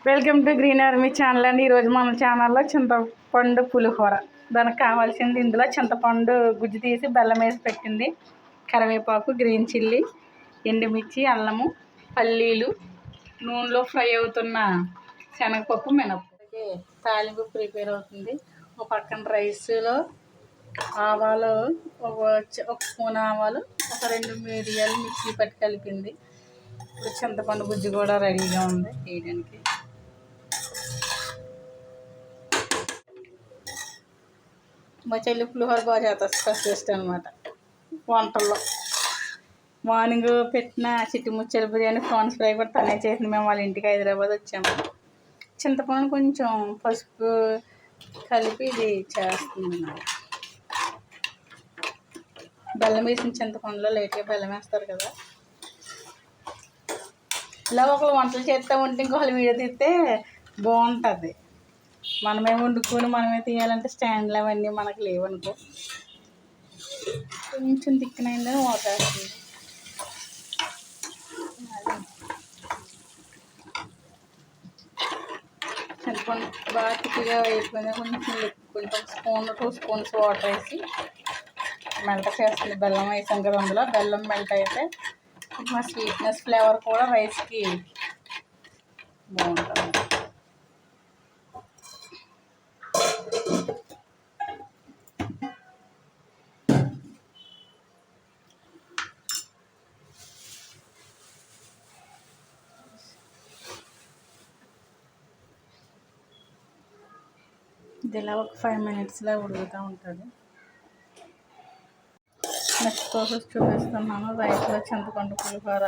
Welcome to green army channel అండి. ఈరోజు మన ఛానల్లో చింతపండు పులిహోర. దానికి కావాల్సింది ఇందులో చింతపండు గుజ్జు తీసి బెల్లం వేసి పెట్టింది, కరివేపాకు, గ్రీన్ చిల్లీ, ఎండుమిర్చి, అల్లము, పల్లీలు, నూనెలో ఫ్రై అవుతున్న శనగపప్పు, మినపప్పు. తాలింపు ప్రిపేర్ అవుతుంది. ఒక పక్కన రైస్లో ఆవాలు, ఒక స్పూన్ ఆవాలు, ఒక 2 మిరియాలు మిక్సీ పట్టి కలిపింది. ఇప్పుడు చింతపండు గుజ్జు కూడా రెడీగా ఉంది వేయడానికి. మా చెల్లి పులిహోర బాగా చేస్తుంది, స్పెషలిస్ట్ అనమాట వంటల్లో. మార్నింగ్ పెట్టిన చిట్టి ముచ్చల బిర్యానీ, ప్రాన్స్ ఫ్రై కూడా తనే చేసింది. మేము వాళ్ళ ఇంటికి హైదరాబాద్ వచ్చాము. చింతపండు కొంచెం పసుపు కలిపి ఇది చేస్తుంది అన్నమాట. బెల్లం వేసిన చింతపండులో లైట్గా బెల్లం వేస్తారు కదా. ఇలా ఒకళ్ళు వంటలు చేస్తూ ఉంటే ఇంకొకళ్ళు వీడియో తీస్తే బాగుంటుంది. మనమే వండుకొని మనమే తీయాలంటే స్టాండ్లు అవన్నీ మనకు లేవనుకో. కొంచెం తిక్కనైందని ఓకేస్తుంది. చింతపండు బాగా తిక్కగా వేసుకుని కొంచెం 2 స్పూన్స్ వాటర్ వేసి మెల్ట్ చేస్తుంది. బెల్లం వేసాం కదా, అందులో బెల్లం మెల్ట్ అయితే కొంచెం స్వీట్నెస్ ఫ్లేవర్ కూడా రైస్కి బాగుంటుంది. ఇది ఇలా ఒక 5 మినిట్స్లో ఉడుకుతూ ఉంటుంది. నెక్స్ట్ ప్రాసెస్ చూపిస్తున్నాను. రైస్లో చింతపండు పులిహోర.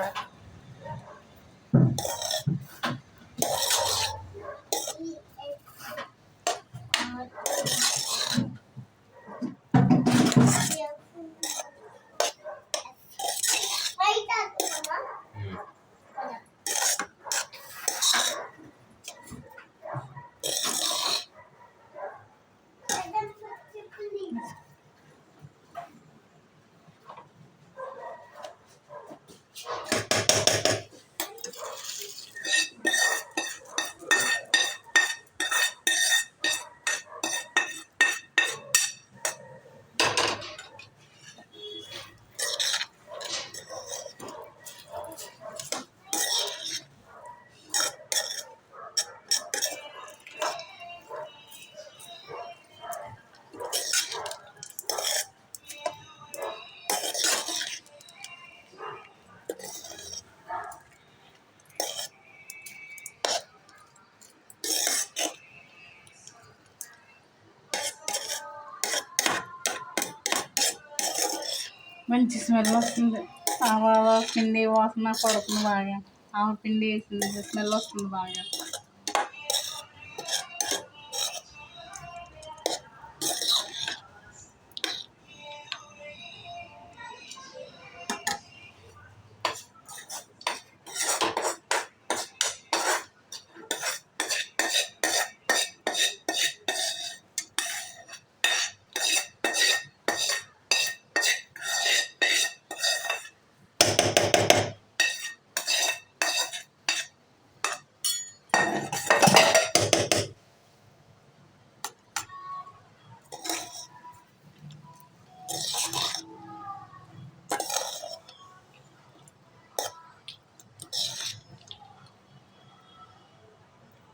మంచి స్మెల్ వస్తుంది. ఆవాల పిండి వాసన పడుతుంది బాగా. ఆవ పిండి వేసింది, స్మెల్ వస్తుంది బాగా.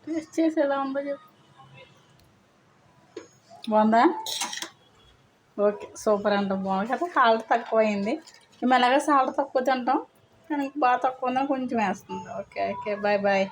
టేస్ట్ చేసి ఎలా ఉందో చెప్పు. బాగుందా? ఓకే, సూపర్ అంటాం. బాగుంది కదా. సాల్ట్ తక్కువ అయింది. మేము ఎలాగో సాల్ట్ తక్కువ తింటాం, కానీ బాగా తక్కువ ఉందని కొంచెం వేస్తుంది. Okay okay, bye bye.